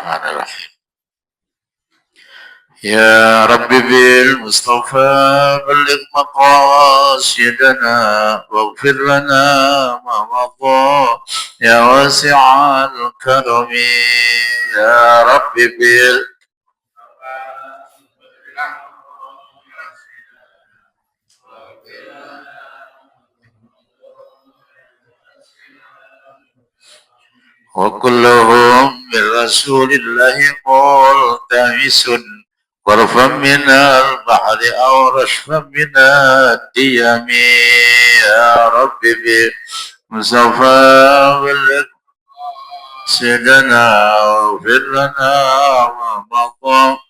Bismillahirrahmanirrahim. Ya Rabbi bil Mustafa balligh maqasidana waghfir lana ma madha ya wasi'al karami ya Rabbi bil وكلهم من رسول الله ملتمس غرفا من البحر أو رشفا من الديم يا رب بمصطفى بلغ سيدنا واغفر لنا ومضى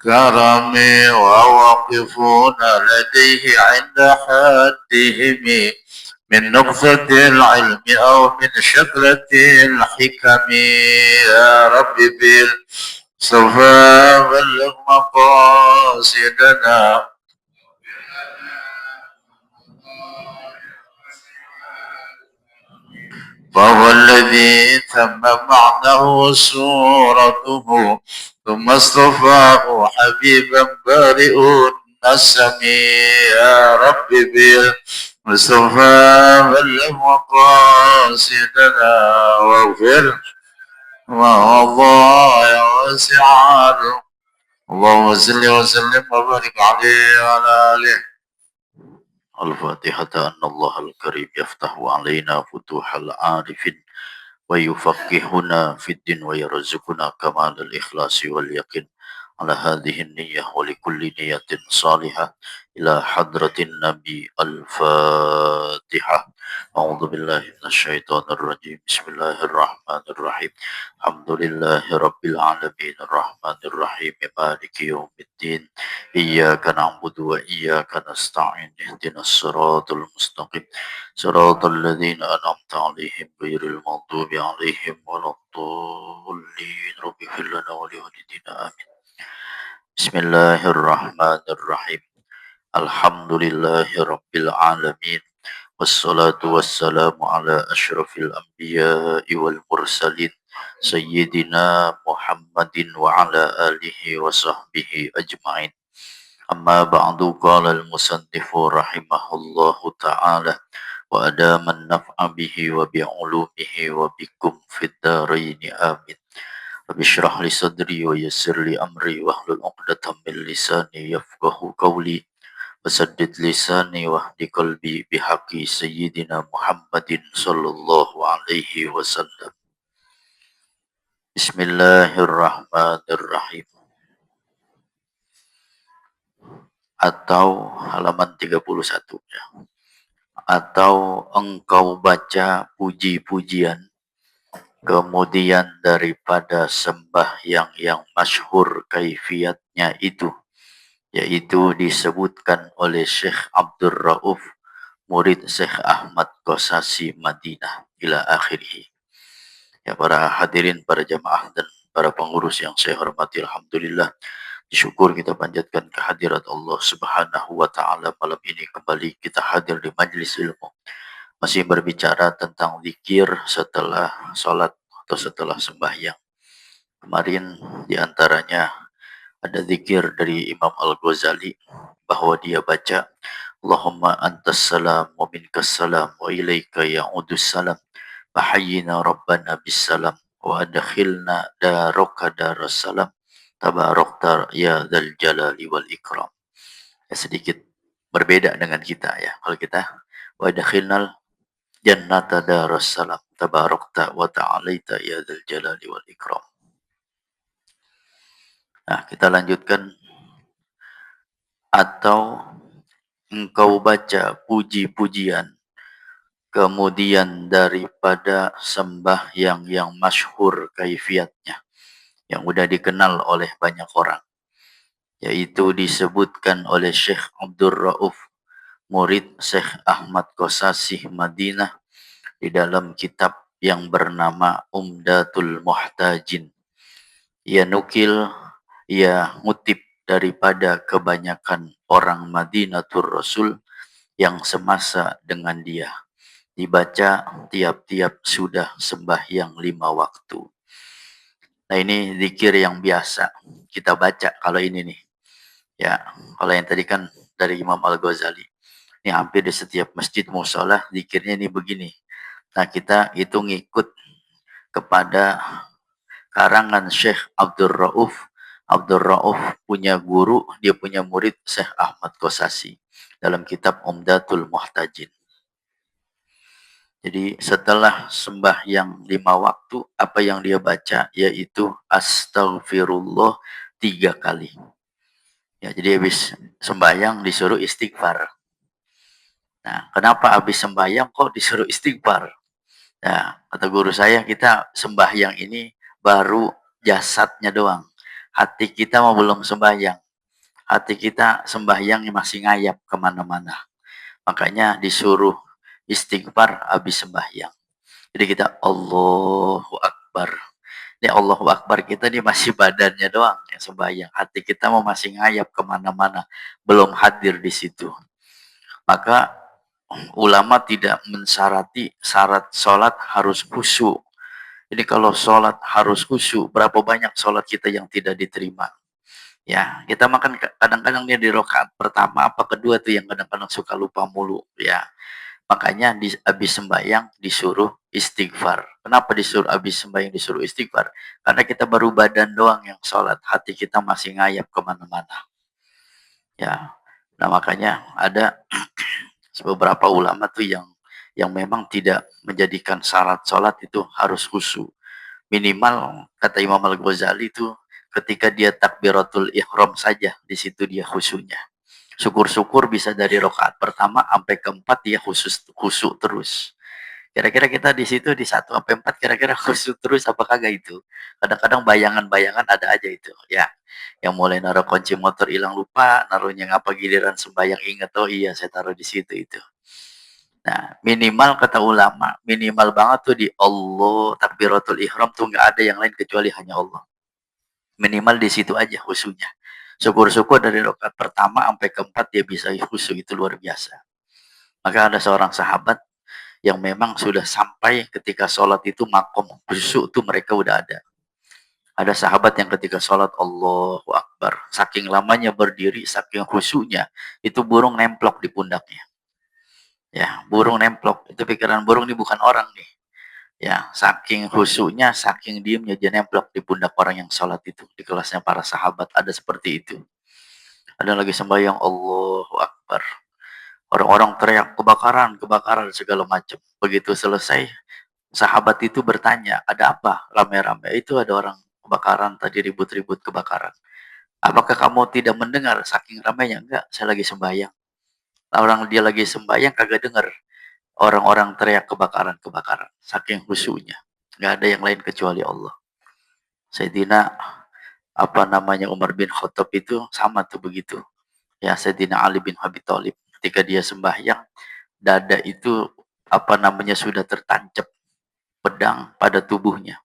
كرمي وواقفون لديه عند حدهم من نقطة العلم أو من شكلة الحكم يا رب بالصفا بلغ مقاصدنا وهو الذي تم معناه صورته ثم اصطفاه حبيبا بارئ النسم يا رب بالمصطفى بلغ مقاصدنا واغفر ووضع يا واسع اللهم صل وسلم وبارك عليه وعلى اله. الفاتحة. أن الله الكريم يفتح علينا فتوح العارفين ويفقهنا في الدين ويرزقنا كمال الإخلاص واليقين على هذه النية ولكل نية صالحة إلى حضرة النبي. الفاتحة. أعوذ بالله من الشيطان الرجيم. بسم الله الرحمن الرحيم. الحمد لله رب العالمين الرحمن الرحيم مالك يوم الدين إياك نعبد وإياك نستعين اهدنا الصراط المستقيم صراط الذين أنعمت عليهم غير المغضوب عليهم ولا الضالين رب اغفر لنا ولوالدينا آمين. بسم الله الرحمن الرحيم. الحمد لله رب العالمين والصلاة والسلام على أشرف الأنبياء والمرسلين سيدنا محمد وعلى آله وصحبه أجمعين. أما بعد قال المصنف رحمه الله تعالى وأدام النفع به وبعلومه وبكم في الدارين آمين. رب اشرح لي صدري ويسر لي أمري واحلل عقدة من لساني يفقه قولي وسدد لساني واهد قلبي بحق سيدنا محمد صلى الله عليه وسلم. بسم الله الرحمن الرحيم. Atau halaman 31 ya. Atau engkau baca puji-pujian kemudian daripada sembahyang yang masyhur kaifiatnya itu, yaitu disebutkan oleh Syekh Abdul Rauf murid Syekh Ahmad Qasasi Madinah ila akhirih. Ya para hadirin, para jamaah dan para pengurus yang saya hormati, alhamdulillah syukur kita panjatkan kehadirat Allah Subhanahu wa taala. Malam ini kembali kita hadir di majelis ilmu, masih berbicara tentang zikir setelah salat atau setelah sembahyang. Kemarin diantaranya ada zikir dari Imam Al-Ghazali bahwa dia baca Allahumma antas salam wa minkas salam wa ilaika ya'udus salam fahayyina rabbana bis salam wa adkhilna daraka daras salam tabarakta ya dzal jalali wal ikram. Ya, sedikit berbeda dengan kita ya. Kalau kita wa adkhilnal jannata daras salam tabarakta wa ta'alaita ya dzal jalali wal ikram. Nah, kita lanjutkan. Atau engkau baca puji-pujian kemudian daripada sembahyang yang masyhur kaifiatnya, yang sudah dikenal oleh banyak orang, yaitu disebutkan oleh Syekh Abdul Rauf murid Syekh Ahmad Qasasi Madinah di dalam kitab yang bernama Umdatul Muhtajin. Ia nukil, ia ngutip daripada kebanyakan orang Madinatul Rasul yang semasa dengan dia, dibaca tiap-tiap sudah sembahyang 5 waktu. Nah ini zikir yang biasa kita baca kalau ini nih. Ya, kalau yang tadi kan dari Imam Al-Ghazali. Ini hampir di setiap masjid musola zikirnya ini begini. Nah kita itu ngikut kepada karangan Syekh Abdul Rauf. Abdul Rauf punya guru, dia punya murid Syekh Ahmad Qasasi dalam kitab Umdatul Muhtajin. Jadi setelah sembahyang 5 waktu, apa yang dia baca yaitu Astaghfirullah 3 kali. Ya, jadi habis sembahyang disuruh istighfar. Nah, kenapa habis sembahyang kok disuruh istighfar? Nah, kata guru saya, kita sembahyang ini baru jasadnya doang. Hati kita mau belum sembahyang. Hati kita sembahyang masih ngayap kemana-mana. Makanya disuruh istighfar habis sembahyang. Jadi kita Allahu Akbar. Ini Allahu Akbar kita ini masih badannya doang yang sembahyang. Hati kita mau masih ngayap kemana-mana. Belum hadir di situ. Maka ulama tidak mensyarat sholat harus khusyuk. Jadi kalau sholat harus khusyuk, berapa banyak sholat kita yang tidak diterima. Ya, kita makan kadang-kadang dia di rakaat pertama apa kedua tuh yang kadang-kadang suka lupa mulu. Ya, makanya habis sembahyang disuruh istighfar. Kenapa disuruh habis sembahyang disuruh istighfar? Karena kita baru badan doang yang sholat, hati kita masih ngayap kemana-mana. Ya, nah makanya ada beberapa ulama tuh yang memang tidak menjadikan syarat sholat itu harus khusyuk. Minimal kata Imam Al-Ghazali itu ketika dia takbiratul ihram saja di situ dia khusyuknya. Syukur-syukur bisa dari rakaat pertama sampai keempat dia khusyuk terus. Kira-kira kita di situ di 1 sampai 4 kira-kira khusyuk terus apa kagak itu? Kadang-kadang bayangan-bayangan ada aja itu, ya. Yang mulai naruh kunci motor hilang lupa, naruhnya ngapa giliran sembahyang ingat, oh iya saya taruh di situ itu. Nah, minimal kata ulama, minimal banget tuh di Allah takbiratul ihram tuh nggak ada yang lain kecuali hanya Allah. Minimal di situ aja khusyuknya. Syukur-syukur dari rakaat pertama sampai keempat dia bisa khusyuk itu luar biasa. Maka ada seorang sahabat yang memang sudah sampai ketika sholat itu makom khusyuk itu mereka udah ada. Ada sahabat yang ketika sholat Allahu Akbar, saking lamanya berdiri, saking khusyuknya, itu burung nemplok di pundaknya. Ya, burung nemplok. Itu pikiran burung ini bukan orang nih. Ya, saking khusyuknya, saking diemnya dia nemplok di pundak orang yang sholat itu. Di kelasnya para sahabat ada seperti itu. Ada lagi sembahyang Allahu Akbar. Orang-orang teriak kebakaran, kebakaran segala macam. Begitu selesai, sahabat itu bertanya, ada apa rame-rame? Itu ada orang kebakaran, tadi ribut-ribut kebakaran. Apakah kamu tidak mendengar saking ramainya? Enggak, saya lagi sembahyang. Orang dia lagi sembahyang kagak dengar. Orang-orang teriak kebakaran, kebakaran. Saking khusyuknya. Enggak ada yang lain kecuali Allah. Sayyidina Umar bin Khattab itu sama tuh begitu. Ya, Sayyidina Ali bin Abi Thalib. Ketika dia sembahyang, dada itu sudah tertancap pedang pada tubuhnya.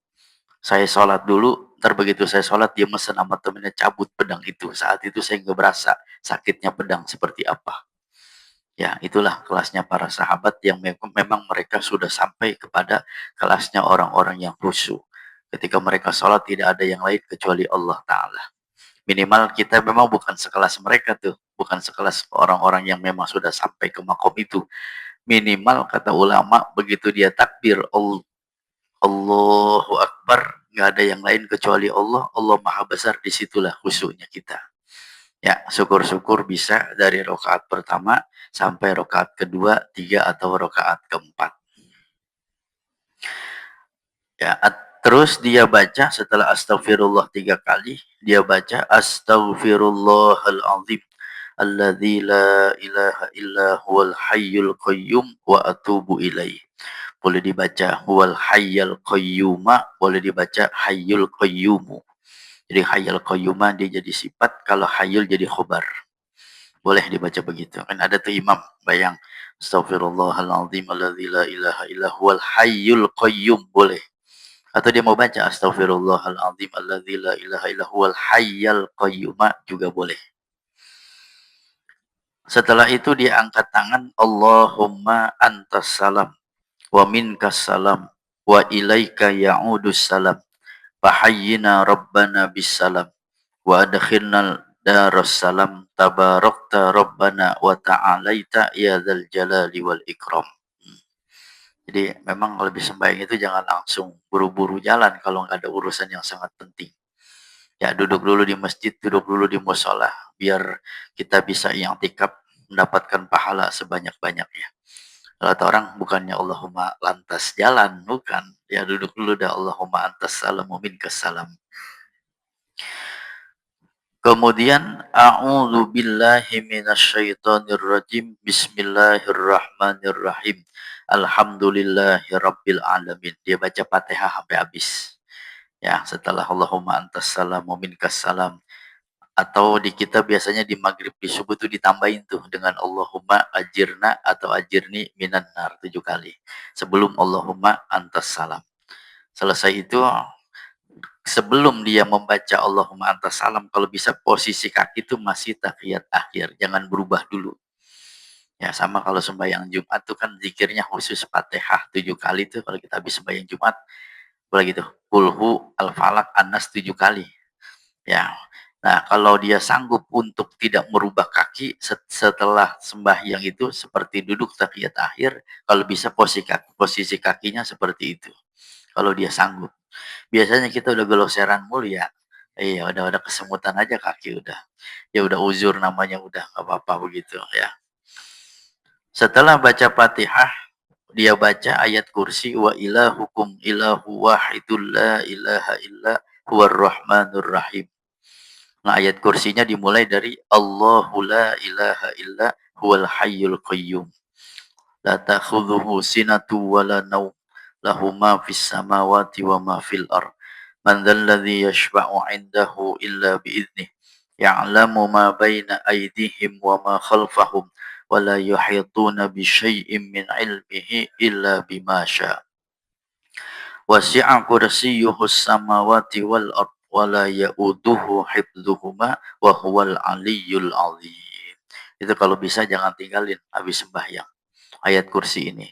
Saya sholat dulu, ntar begitu saya sholat, dia mesen sama temennya cabut pedang itu. Saat itu saya nggak berasa sakitnya pedang seperti apa. Ya, itulah kelasnya para sahabat yang memang mereka sudah sampai kepada kelasnya orang-orang yang khusyuk. Ketika mereka sholat tidak ada yang lain kecuali Allah Ta'ala. Minimal kita memang bukan sekelas mereka tuh. Bukan sekelas orang-orang yang memang sudah sampai ke makom itu. Minimal kata ulama begitu dia takbir Allahu Akbar, nggak ada yang lain kecuali Allah. Allah Maha Besar, disitulah khusyuknya kita. Ya, syukur-syukur bisa dari rakaat pertama sampai rakaat kedua, tiga atau rakaat keempat. Ya, terus dia baca setelah astagfirullah 3 kali, dia baca astaghfirullahalazim alladzi la ilaha illa huwal hayyul qayyum wa atubu ilaih. Boleh dibaca huwal hayyul qayyuma, boleh dibaca hayyul qayyumu. Jadi hayyul qayyuma dia jadi sifat, kalau hayyul jadi khobar. Boleh dibaca begitu. Kan ada tuh imam bayang astaghfirullahalazim alladzi la ilaha illa huwal hayyul qayyum, boleh. Atau dia mau baca astaghfirullahalazim alladzi la ilaha illa huwal hayyul qayyuma juga boleh. Setelah itu dia angkat tangan, Allahumma antas salam wa minkas salam wa ilaika ya'udus salam fahayyina rabbana bisalam wa adkhilna darussalam tabarakta rabbana wa ta'alaita ya dzal jalali wal ikram. Jadi memang kalau lebih sembahyang itu jangan langsung buru-buru jalan kalau nggak ada urusan yang sangat penting. Ya duduk dulu di masjid, duduk dulu di musola, biar kita bisa i'tikaf mendapatkan pahala sebanyak-banyaknya. Kalau kata orang bukannya Allahumma lantas jalan, bukan. Ya duduk dulu dah Allahumma antas salam wa minkas salam. Kemudian a'udzu billahi minasyaitonir rajim. Bismillahirrahmanirrahim. Alhamdulillahi rabbil alamin. Dia baca Fatihah sampai habis. Ya, setelah Allahumma antas salam wa minkas salam. Atau di kita biasanya di maghrib di subuh tuh ditambahin tuh dengan Allahumma ajirna atau ajirni minan nar 7 kali. Sebelum Allahumma antas salam. Selesai itu sebelum dia membaca Allahumma antas salam, kalau bisa posisi kaki itu masih tahiyat akhir, jangan berubah dulu. Ya sama kalau sembahyang Jumat tuh kan zikirnya khusus Fatihah 7 kali tuh kalau kita habis sembahyang Jumat. Boleh gitu. Kulhu al-falak anas 7 kali. Ya. Nah, kalau dia sanggup untuk tidak merubah kaki setelah sembahyang itu seperti duduk tahiyat akhir, kalau bisa posisi kakinya seperti itu. Kalau dia sanggup. Biasanya kita udah geloseran mulu ya. Iya, udah kesemutan aja kaki udah. Ya udah uzur namanya udah enggak apa-apa begitu ya. Setelah baca Fatihah, dia baca ayat kursi wa ilahukum ilahu wahidul la ilaha illa huwar rahmanur rahim. Nah, ayat kursinya dimulai dari Allahu la ilaha illa huwal hayyul qayyum. La ta'khudhuhu sinatu wa la naum. Lahu ma fis samawati wa ma fil ard. Man dzal ladzi yashfa'u 'indahu illa bi'idnih. Ya'lamu ma baina aydihim wa ma khalfahum wa la yuhituna bi syai'in min 'ilmihi illa bima syaa. Wasi'a kursiyyuhus samawati wal ard wa la ya'uduhu hifdzuhuma wa huwal aliyyul azim. Itu kalau bisa jangan tinggalin habis sembahyang ayat kursi ini.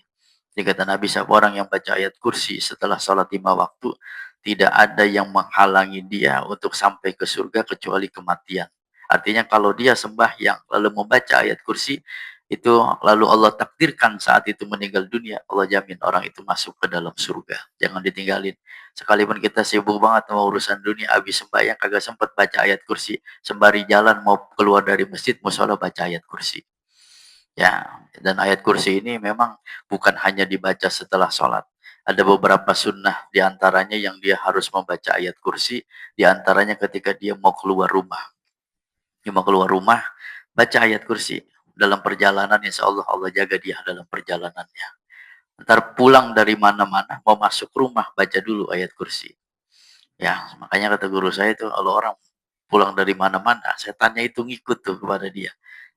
Jadi kata Nabi, siapa orang yang baca ayat kursi setelah sholat 5 waktu, tidak ada yang menghalangi dia untuk sampai ke surga kecuali kematian. Artinya kalau dia sembahyang lalu membaca ayat kursi, itu lalu Allah takdirkan saat itu meninggal dunia, Allah jamin orang itu masuk ke dalam surga. Jangan ditinggalin. Sekalipun kita sibuk banget sama urusan dunia, habis sembahyang kagak sempat baca ayat kursi, sembari jalan mau keluar dari masjid, musola baca ayat kursi. Ya, dan ayat kursi ini memang bukan hanya dibaca setelah sholat. Ada beberapa sunnah diantaranya yang dia harus membaca ayat kursi, diantaranya ketika dia mau keluar rumah. Dia mau keluar rumah, baca ayat kursi. Dalam perjalanan, insya Allah Allah jaga dia dalam perjalanannya. Ntar pulang dari mana-mana, mau masuk rumah, baca dulu ayat kursi. Ya, makanya kata guru saya itu, kalau orang pulang dari mana-mana, setannya itu ngikut tuh kepada dia.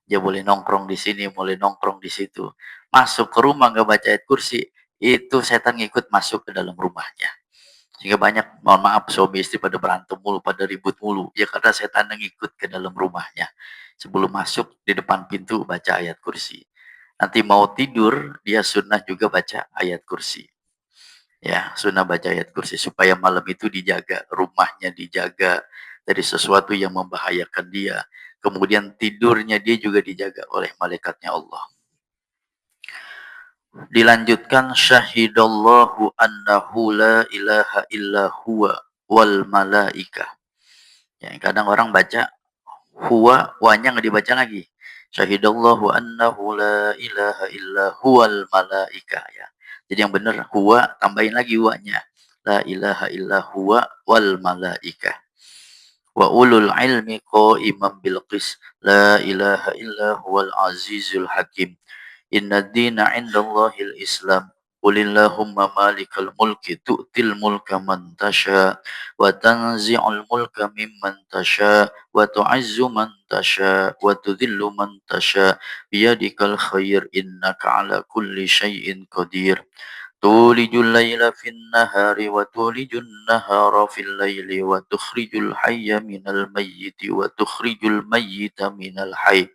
Dia boleh nongkrong di sini, boleh nongkrong di situ. Masuk ke rumah nggak baca ayat kursi, itu setan ngikut masuk ke dalam rumahnya. Sehingga banyak, mohon maaf, suami istri pada berantem mulu, pada ribut mulu. Ya karena setan ngikut ke dalam rumahnya. Sebelum masuk, di depan pintu baca ayat kursi. Nanti mau tidur, dia sunnah juga baca ayat kursi. Ya, sunnah baca ayat kursi supaya malam itu dijaga, rumahnya dijaga dari sesuatu yang membahayakan dia. Kemudian tidurnya dia juga dijaga oleh malaikatnya Allah. Dilanjutkan syahidallahu annahu la ilaha illa huwa wal malaikah. Ya, kadang orang baca huwa, wanya nggak dibaca lagi. Syahidallahu annahu la ilaha illa huwal malaikah ya. Jadi yang benar huwa tambahin lagi wanya. La ilaha illa huwa wal malaikah. Wa ulul ilmi qaiman bil qis. La ilaha illa huwal azizul hakim. Inna dina indallahil islam. Qulillahumma malikal mulki tu'til mulka man tasha wa tanzi'ul mulka mimman tasha wa tu'izzu man tasha wa tudhillu man tasha biyadikal khair innaka ala kulli syai'in qadir. Tulijul laila fin nahari wa tulijun nahara fil laili wa tukhrijul hayya minal mayyiti wa tukhrijul mayyita minal hayy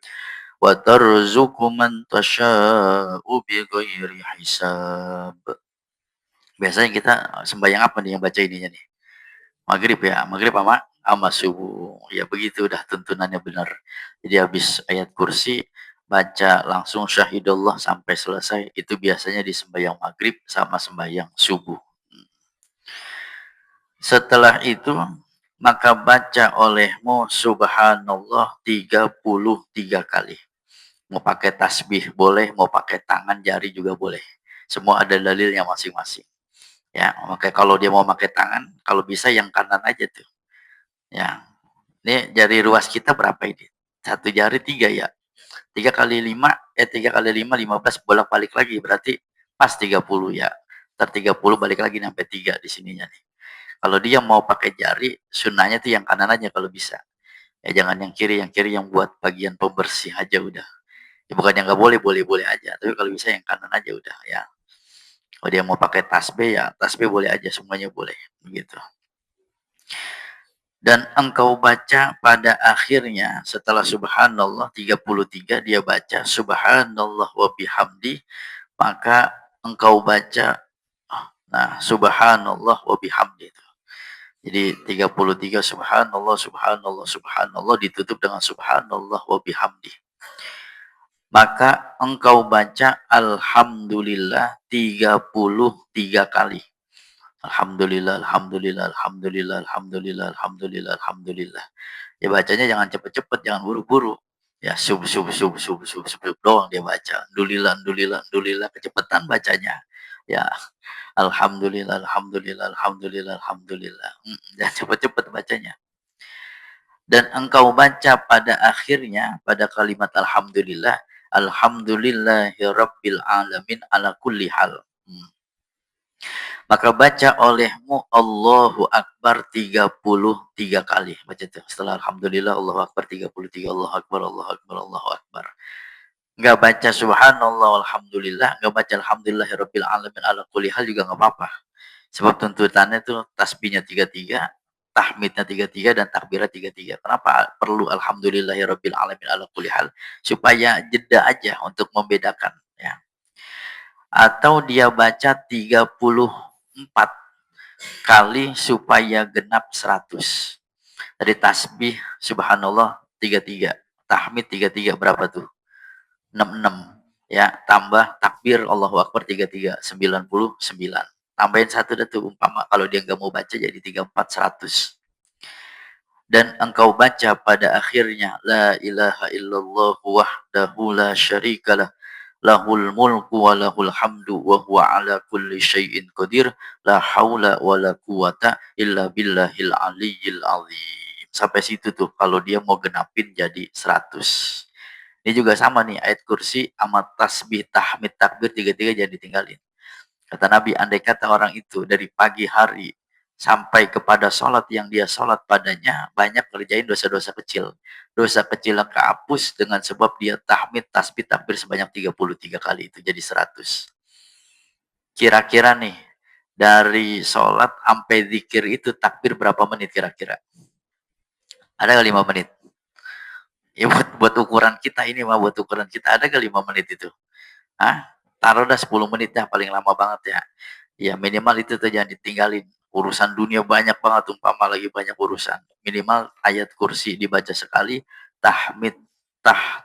wa tarzuqu man tasya'u bighairi hisab. Biasanya kita sembahyang apa nih yang baca ininya nih? Maghrib ya, maghrib sama subuh. Ya begitu udah tuntunannya benar. Jadi habis ayat kursi, baca langsung syahidullah sampai selesai. Itu biasanya di sembahyang maghrib sama sembahyang subuh. Setelah itu, maka baca olehmu subhanallah 33 kali. Mau pakai tasbih boleh, mau pakai tangan jari juga boleh. Semua ada dalilnya masing-masing. Ya, makanya kalau dia mau pakai tangan, kalau bisa yang kanan aja tuh. Ya, ini jari ruas kita berapa ini? Satu jari 3 ya. 3 kali 5, 3 kali 5, 15 bolak-balik lagi. Berarti pas 30 ya. Ntar 30 balik lagi sampai 3 di sininya nih. Kalau dia mau pakai jari, sunnahnya tuh yang kanan aja kalau bisa. Ya jangan yang kiri yang buat bagian pembersih aja udah. Ya bukan yang nggak boleh, boleh-boleh aja. Tapi kalau bisa yang kanan aja udah ya. Kalau dia mau pakai tasbih ya tasbih boleh aja, semuanya boleh. Begitu. Dan engkau baca pada akhirnya setelah subhanallah 33 dia baca subhanallah wa bihamdi, maka engkau baca subhanallah wa bihamdi. Jadi 33 subhanallah subhanallah subhanallah ditutup dengan subhanallah wa bihamdi. Maka engkau baca alhamdulillah 33 kali. Alhamdulillah, alhamdulillah, alhamdulillah, alhamdulillah, alhamdulillah, alhamdulillah. Ya bacanya jangan cepet-cepet, jangan buru-buru. Ya sub doang dia baca. Alhamdulillah, alhamdulillah, alhamdulillah, kecepatan bacanya. Ya, alhamdulillah, alhamdulillah, alhamdulillah, alhamdulillah. Jangan cepet-cepet bacanya. Dan engkau baca pada akhirnya, pada kalimat alhamdulillah, alhamdulillahi rabbil alamin ala kulli hal. Maka baca olehmu Allahu Akbar 33 kali. Baca itu. Setelah Alhamdulillah Allahu Akbar 33. Allahu Akbar, Allahu Akbar, Allahu Akbar. Enggak baca subhanallah alhamdulillah, enggak baca alhamdulillahirabbil alamin ala kulli hal juga enggak apa-apa. Sebab tuntutannya itu tasbihnya 33, tahmidnya 33 dan takbirnya 33. Kenapa perlu alhamdulillahirabbil alamin ala kulli hal? Supaya jeda aja untuk membedakan ya. Atau dia baca 34 kali supaya genap 100. Dari tasbih subhanallah 33, tahmid 33 berapa tuh? 66 ya, tambah takbir Allahu Akbar 33, 99. Tambahin satu dah tuh umpama kalau dia nggak mau baca jadi 34 100. Dan engkau baca pada akhirnya la ilaha illallah wahdahu la syarikalah lahul mulku wa lahul hamdu wa huwa ala kulli syai'in qadir la haula wa la quwata illa billahil aliyyil azim. Sampai situ tuh kalau dia mau genapin jadi 100. Ini juga sama nih ayat kursi sama tasbih tahmid takbir tiga-tiga jangan ditinggalin. Kata Nabi, andai kata orang itu dari pagi hari sampai kepada sholat yang dia sholat padanya, banyak kerjain dosa-dosa kecil. Dosa kecil yang kehapus dengan sebab dia tahmid, tasbih, takbir sebanyak 33 kali itu jadi 100. Kira-kira nih, dari sholat sampai zikir itu takbir berapa menit kira-kira? Ada nggak 5 menit? Ya buat ukuran kita ini mah, buat ukuran kita ada nggak 5 menit itu? Hah? Taruh dah 10 menit dah paling lama banget ya. Ya minimal itu tuh jangan ditinggalin. Urusan dunia banyak banget, umpama lagi banyak urusan. Minimal ayat kursi dibaca sekali, tahmid,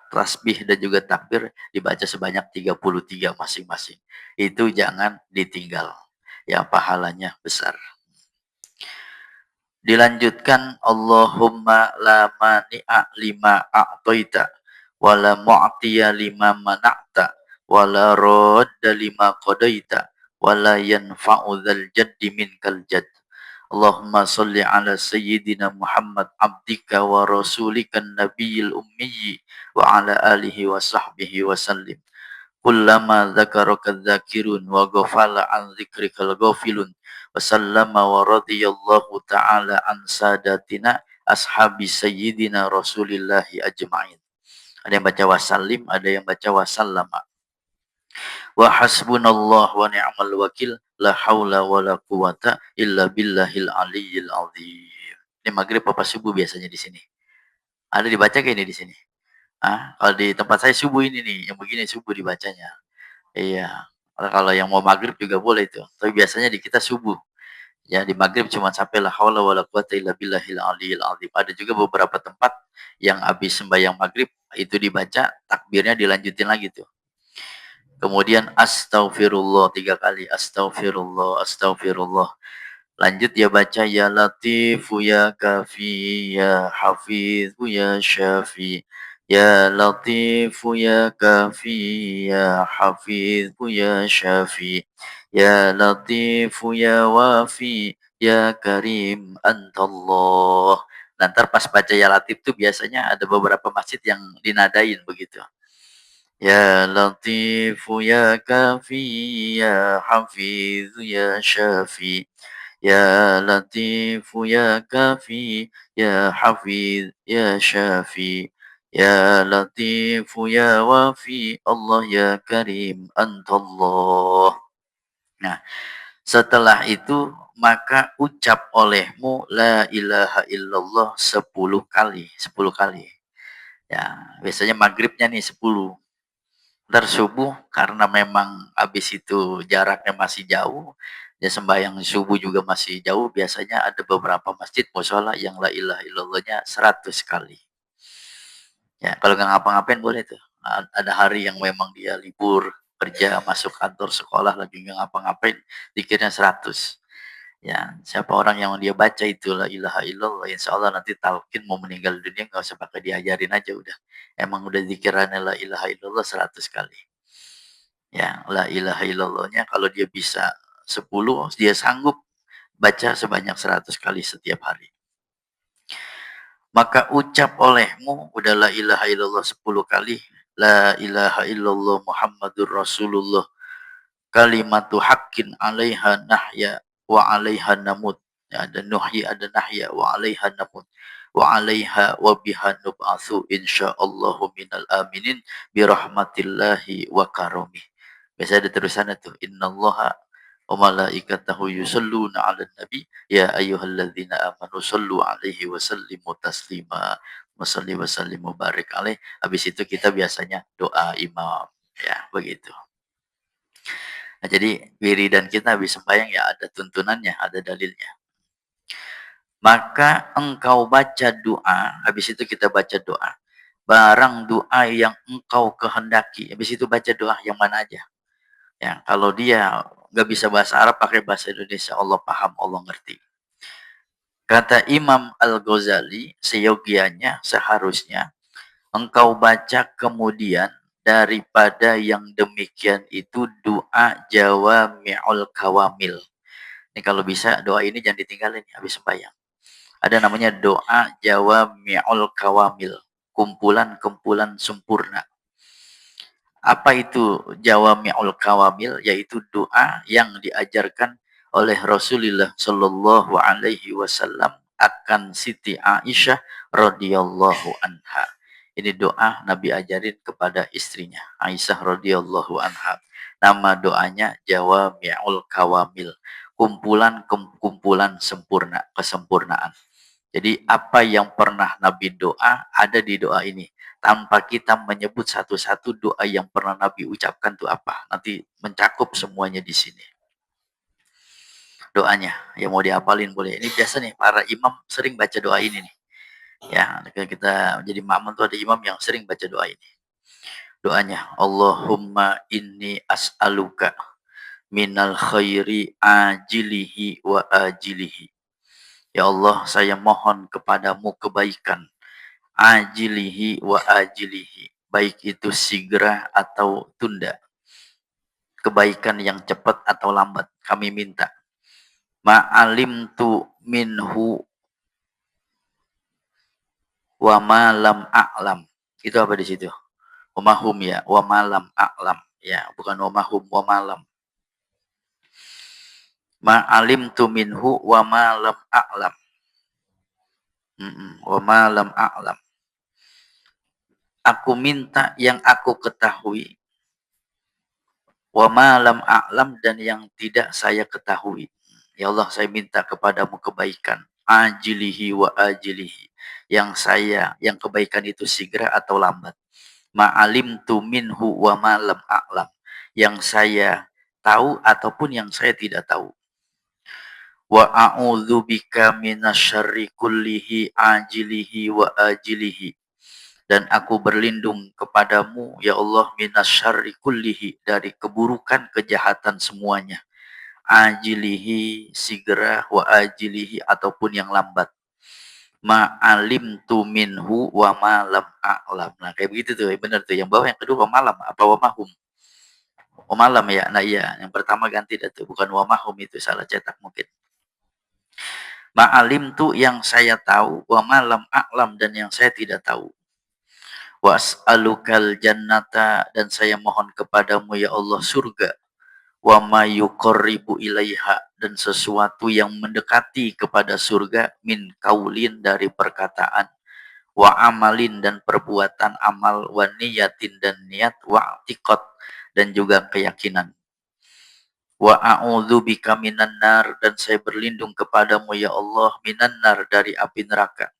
tasbih dan juga takbir dibaca sebanyak 33 masing-masing. Itu jangan ditinggal. Ya pahalanya besar. Dilanjutkan Allahumma la mani'a lima a'toita wa la mu'tiya lima mana'ta wa la radda lima qadaita wa la yanfa'u dzal jaddi minkal jadd. Allahumma salli ala sayyidina Muhammad abdika wa rasulika nabiyil ummi wa ala alihi wa sahbihi wa sallim. Kullama dzakaraka dzakirun wa ghafala an dzikrikal ghafilun wa sallama wa radhiyallahu ta'ala an sadatina ashabi sayyidina Rasulillahi ajma'in. Ada yang baca wasallim, ada yang baca wasallama. Wa hasbunallah wa ni'mal wakil, la haula wa la quwata illa billahil aliyyil azim. Ini maghrib apa subuh biasanya di sini? Ada dibaca kayak ini di sini? Ah, kalau di tempat saya subuh ini nih, yang begini subuh dibacanya. Iya. Kalau yang mau maghrib juga boleh itu. Tapi biasanya di kita subuh. Ya di maghrib cuma sampai la haula wala quwata illa billahil aliyil azim. Ada juga beberapa tempat yang habis sembahyang maghrib itu dibaca takbirnya dilanjutin lagi tuh. Kemudian astaghfirullah 3 kali, astaghfirullah, astaghfirullah. Lanjut dia baca ya Latifu ya Kafi ya Hafizu ya Syafi. Ya Latifu ya Kafi ya Hafizu ya Syafi. Ya Latifu ya Wafi ya Karim antallah. Nanti pas baca ya Latif tuh biasanya ada beberapa masjid yang dinadain begitu. Ya Latifu ya Kafi ya Hafizu ya Syafi. Ya Latifu ya Kafi ya Hafiz ya Syafi. Ya Latifu ya Wafi Allah ya Karim antallah. Nah, setelah itu maka ucap olehmu la ilaha illallah 10 kali, 10 kali. Ya, biasanya maghribnya nih 10. Ntar subuh karena memang habis itu jaraknya masih jauh, ya sembahyang subuh juga masih jauh, biasanya ada beberapa masjid musola yang la ilaha illallahnya 100 kali. Ya, kalau nggak ngapa-ngapain boleh tuh. Ada hari yang memang dia libur, kerja, masuk kantor, sekolah, lagi nggak ngapa-ngapain, dikirnya 100. Ya, siapa orang yang dia baca itu la ilaha illallah, insya Allah nanti talqin mau meninggal dunia nggak usah pakai diajarin aja udah. Emang udah dikiranya la ilaha illallah 100 kali. Ya, la ilaha illallahnya kalau dia bisa 10, dia sanggup baca sebanyak 100 kali setiap hari. Maka ucap olehmu udah la ilaha illallah 10 kali. La ilaha illallah Muhammadur Rasulullah. Kalimatu haqqin 'alaiha nahya wa 'alaiha namut. Ya, ada nuhyi, ada nahya wa 'alaiha namut. Wa 'alaiha wa biha nub'atsu insyaallahu minal aminin bi rahmatillahi wa karamih. Biasa ada terusannya tuh, innallaha wa malaikatahu yusholluna 'alan nabi ya ayyuhalladzina amanu shallu 'alaihi wa sallimu taslima. Wassalli wa sallim mubarik alaih. Habis itu kita biasanya doa imam. Ya, begitu. Nah, jadi wiridan kita habis sembahyang ya ada tuntunannya, ada dalilnya. Maka engkau baca doa, habis itu kita baca doa. Barang doa yang engkau kehendaki, habis itu baca doa yang mana aja. Ya, kalau dia nggak bisa bahasa Arab, pakai bahasa Indonesia, Allah paham, Allah ngerti. Kata Imam Al-Ghazali, seyogianya, seharusnya, engkau baca kemudian daripada yang demikian itu doa jawami'ul kawamil. Ini kalau bisa doa ini jangan ditinggalin habis sembahyang. Ada namanya doa jawami'ul kawamil, kumpulan-kumpulan sempurna. Apa itu jawami'ul kawamil? Yaitu doa yang diajarkan oleh Rasulullah Shallallahu Alaihi Wasallam akan Siti Aisyah radhiyallahu anha. Ini doa Nabi ajarin kepada istrinya Aisyah radhiyallahu anha. Nama doanya Jawami'ul Kawamil, kumpulan sempurna, kesempurnaan. Jadi apa yang pernah Nabi doa ada di doa ini. Tanpa kita menyebut satu-satu doa yang pernah Nabi ucapkan itu apa. Nanti mencakup semuanya di sini. Doanya yang mau dihafalin boleh. Ini biasa nih para imam sering baca doa ini nih. Ya, kita jadi makmum tuh ada imam yang sering baca doa ini. Doanya Allahumma inni as'aluka minal khairi ajilihi wa ajilihi. Ya Allah, saya mohon kepadamu kebaikan ajilihi wa ajilihi, baik itu segera atau tunda, kebaikan yang cepat atau lambat kami minta. Ma'alim tu minhu wa ma lam a'lam. Itu apa di situ? Wa mahum ya, wa ma lam a'lam. Ya, bukan wa mahum, wa malam. Ma'alim tu minhu wa ma lam a'lam. Wa ma lam a'lam. Aku minta yang aku ketahui. Wa ma lam a'lam, dan yang tidak saya ketahui. Ya Allah, saya minta kepadamu kebaikan ajilihi wa ajilihi, yang kebaikan itu segera atau lambat. Ma'alim tu minhu wa ma lam a'lam, yang saya tahu ataupun yang saya tidak tahu. Wa a'udzubika minasyarri kullihi ajilihi wa ajilihi. Dan aku berlindung kepadamu, ya Allah, minasyarri kullihi, dari keburukan kejahatan semuanya. Ajilihi, segera, wa ajilihi, ataupun yang lambat. Ma'alim tu minhu wa malam a'lam. Nah, kayak begitu tuh, benar tuh. Yang bawah yang kedua, wa malam, apa wa mahum? Wa malam ya, nah iya. Yang pertama ganti dah tuh, bukan wa mahum, itu salah cetak mungkin. Ma'alim tu yang saya tahu, wa malam a'lam, dan yang saya tidak tahu. Was'alukal jannata, dan saya mohon kepadamu ya Allah surga. Wa ma yuqarribu ilaiha, dan sesuatu yang mendekati kepada surga, min kaulin, dari perkataan, wa amalin, dan perbuatan amal, wa niyatin, dan niat, wa i'tiqad, dan juga keyakinan. Wa a'udzubika minan nar, dan saya berlindung kepadamu ya Allah, minan nar, dari api neraka.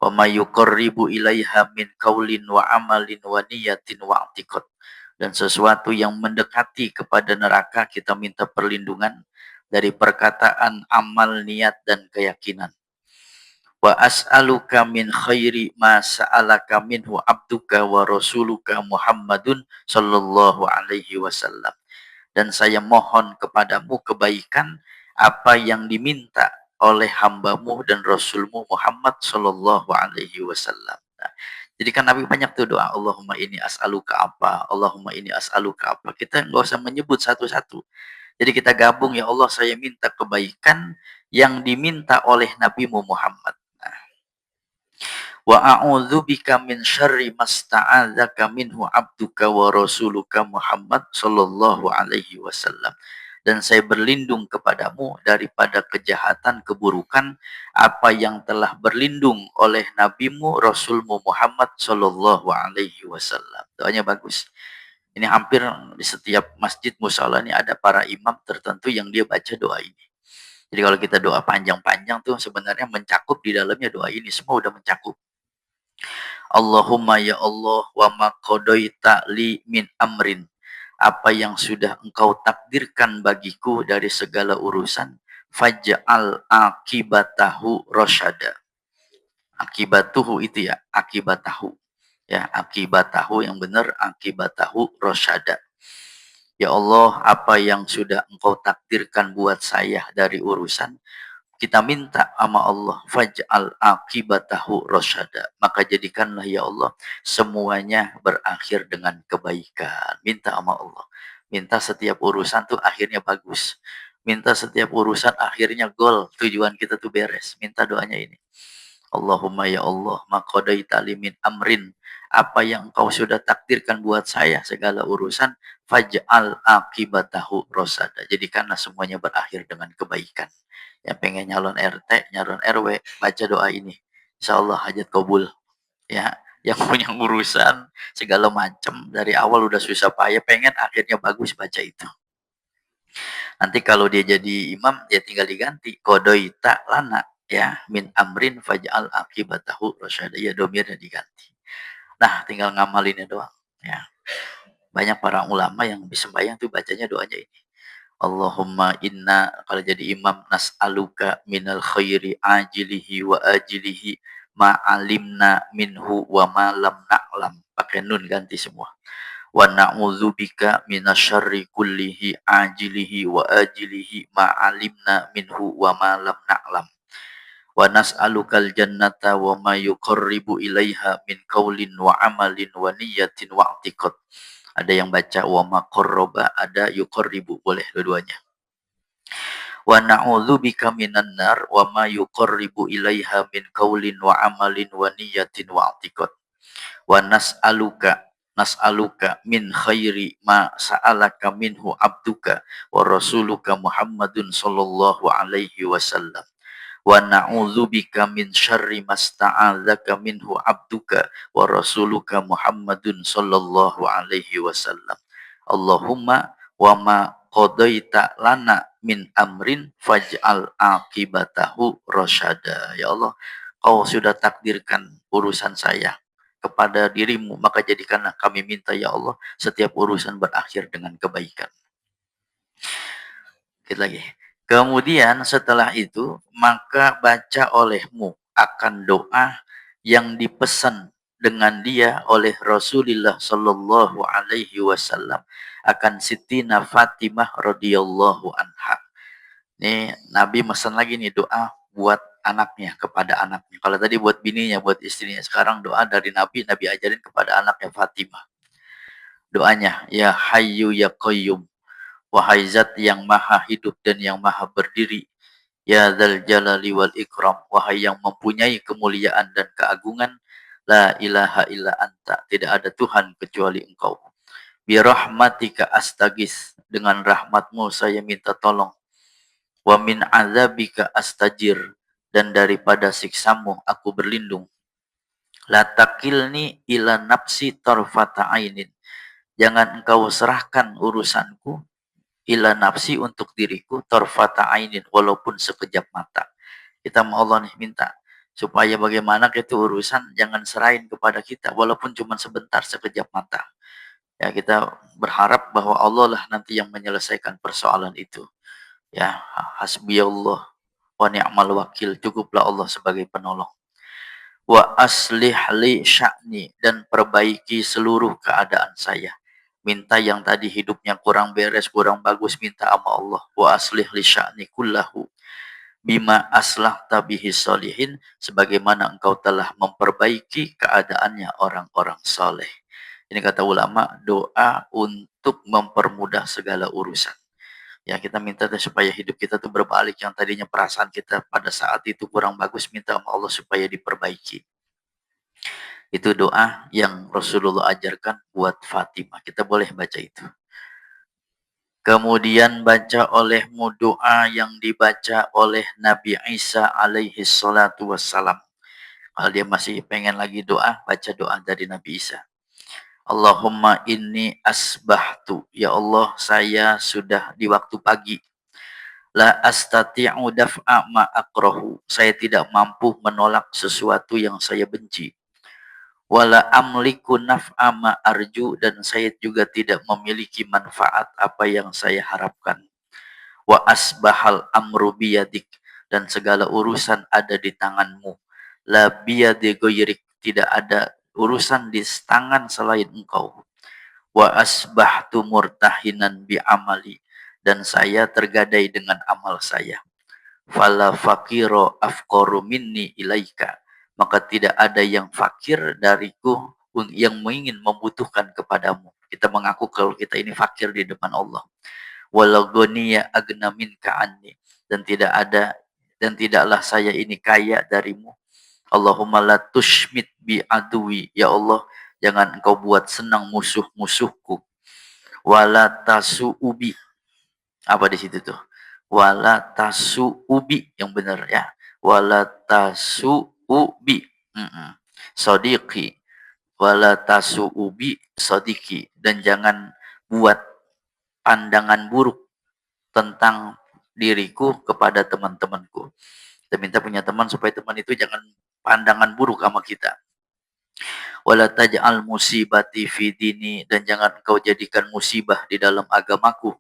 Wa may yuqarribu ilaiha min qaulin wa amalin wa niyatin wa i'tiqad, dan sesuatu yang mendekati kepada neraka kita minta perlindungan dari perkataan, amal, niat, dan keyakinan. Wa as'aluka min khairi ma sa'alaka minhu abduka wa rasuluka Muhammadun sallallahu alaihi wasallam. Dan saya mohon kepadamu kebaikan apa yang diminta oleh hambamu dan Rasulmu Muhammad sallallahu alaihi wasallam. Nah, jadi kan Nabi banyak tuh doa, Allahumma ini as'aluka apa, Allahumma ini as'aluka apa. Kita nggak usah menyebut satu-satu. Jadi kita gabung, ya Allah saya minta kebaikan yang diminta oleh Nabimu Muhammad. Nah, wa a'udzubika min syarri masta'adzaka minhu abduka wa rasuluka Muhammad sallallahu alaihi wasallam. Dan saya berlindung kepadamu daripada kejahatan, keburukan apa yang telah berlindung oleh nabimu Rasulmu Muhammad sallallahu alaihi wasallam. Doanya bagus. Ini hampir di setiap masjid musala ini ada para imam tertentu yang dia baca doa ini. Jadi kalau kita doa panjang-panjang tuh sebenarnya mencakup di dalamnya doa ini, semua udah mencakup. Allahumma ya Allah, wa ma qadaita li min amrin, apa yang sudah engkau takdirkan bagiku dari segala urusan, faj'al akibatahu rasyada. Akibatuhu itu ya, akibatahu. Ya, akibatahu yang benar, akibatahu rasyada. Ya Allah, apa yang sudah engkau takdirkan buat saya dari urusan, kita minta sama Allah, faj'al akibatahu rasyada, maka jadikanlah ya Allah semuanya berakhir dengan kebaikan. Minta sama Allah, minta setiap urusan tuh akhirnya bagus, minta setiap urusan akhirnya gol, tujuan kita tuh beres. Minta doanya ini, Allahumma ya Allah, maqadaita li min amrin, apa yang engkau sudah takdirkan buat saya segala urusan, faj'al akibatahu rasyada, jadikanlah semuanya berakhir dengan kebaikan. Yang pengen nyalon RT, nyalon RW, baca doa ini. Insya Allah hajat kabul. Ya, yang punya urusan segala macam dari awal udah susah payah, pengen akhirnya bagus, baca itu. Nanti kalau dia jadi imam, dia tinggal diganti. Kodoita lana, ya, min amrin faj'al akibatahu rasyada. Ya, domirnya diganti. Nah, tinggal ngamalinnya doang. Ya. Banyak para ulama yang sembahyang tuh bacanya doanya ini. Allahumma inna, kalau jadi imam, nas'aluka minal khairi ajilihi wa ajilihi ma'alimna minhu wa ma lam na'lam. Pakai nun ganti semua. Wa na'udzubika minasyarri kullihi ajilihi wa ajilihi ma'alimna minhu wa ma lam na'lam. Wa nas'alukal jannata wa ma yuqarribu ilaiha min qaulin wa amalin wa niyatin wa i'tiqad. Ada yang baca wa ma qarraba, ada yuqarribu, boleh dua-duanya. Wa na'udzubika minan nar wa ma yuqarribu ilaiha min qaulin wa amalin wa niyatin wa i'tiqad. Wa nas'aluka min khairi ma sa'alaka minhu abduka wa rasuluka Muhammadun sallallahu alaihi wasallam. Wa na'udzubika min syarri masta'adzaka minhu abduka wa rasuluka Muhammadun sallallahu alaihi wasallam. Allahumma wa ma qadaita lana min amrin faj'al akibatahu rasyada. Ya Allah, kau sudah takdirkan urusan saya kepada dirimu, maka jadikanlah kami minta ya Allah setiap urusan berakhir dengan kebaikan. Kita lagi. Kemudian setelah itu, maka baca olehmu akan doa yang dipesan dengan dia oleh Rasulullah Shallallahu Alaihi Wasallam akan Siti Fatimah radhiyallahu anha. Nih Nabi pesan lagi nih doa buat anaknya, kepada anaknya. Kalau tadi buat bininya, buat istrinya. Sekarang doa dari Nabi, Nabi ajarin kepada anaknya Fatimah. Doanya, ya Hayyu ya Qayyum, wahai zat yang maha hidup dan yang maha berdiri. Ya Dzal Jalali wal Ikram, wahai yang mempunyai kemuliaan dan keagungan. La ilaha illa anta, tidak ada Tuhan kecuali engkau. Birahmatika astagis, dengan rahmatmu saya minta tolong. Wa min azabika astajir, dan daripada siksamu aku berlindung. La takilni ila nafsi tarfata ainin, jangan engkau serahkan urusanku ila nafsi untuk diriku tarfata ainin, walaupun sekejap mata. Kita mau Allah nih minta supaya bagaimana itu urusan jangan serahin kepada kita walaupun cuma sebentar, sekejap mata. Ya, kita berharap bahwa Allah lah nanti yang menyelesaikan persoalan itu. Ya, hasbiyallah wa ni'mal wakil, cukuplah Allah sebagai penolong. Wa aslih li sya'ni, dan perbaiki seluruh keadaan saya. Minta yang tadi hidupnya kurang beres, kurang bagus, minta sama Allah. Wa aslih li sya'ni kullahu bima aslah tabihi solihin, sebagaimana engkau telah memperbaiki keadaannya orang-orang soleh. Ini kata ulama, doa untuk mempermudah segala urusan. Ya, kita minta supaya hidup kita tuh berbalik, yang tadinya perasaan kita pada saat itu kurang bagus, minta sama Allah supaya diperbaiki. Itu doa yang Rasulullah ajarkan buat Fatimah. Kita boleh baca itu. Kemudian baca olehmu doa yang dibaca oleh Nabi Isa alaihi salatu wassalam. Kalau dia masih pengen lagi doa, baca doa dari Nabi Isa. Allahumma inni asbahtu. Ya Allah, saya sudah di waktu pagi. La astati'u daf'a ma akrahu. Saya tidak mampu menolak sesuatu yang saya benci. Wala amliku naf'a ma arju, dan saya juga tidak memiliki manfaat apa yang saya harapkan. Wa asbahal amru biyadik, dan segala urusan ada di tanganmu. La biyadi goyirik, tidak ada urusan di tangan selain engkau. Wa asbahtu murtahinan bi amali, dan saya tergadai dengan amal saya. Fala fakiro afqaru minni ilaika, maka tidak ada yang fakir dariku yang ingin membutuhkan kepadamu. Kita mengaku kalau kita ini fakir di depan Allah. Walau goniya agna minka anni, dan tidak ada dan tidaklah saya ini kaya darimu. Allahumma la tushmit bi adui, ya Allah, jangan engkau buat senang musuh-musuhku. Wala tasu'ubi, apa di situ tuh? Wala tasu'ubi, yang benar ya. Wala tasu'ubi. Sadiqi. Wala tasu'ubi sadiqi, dan jangan buat pandangan buruk tentang diriku kepada teman-temanku. Kita minta punya teman supaya teman itu jangan pandangan buruk sama kita. Wala taj'al musibati fi dini, dan jangan engkau jadikan musibah di dalam agamaku.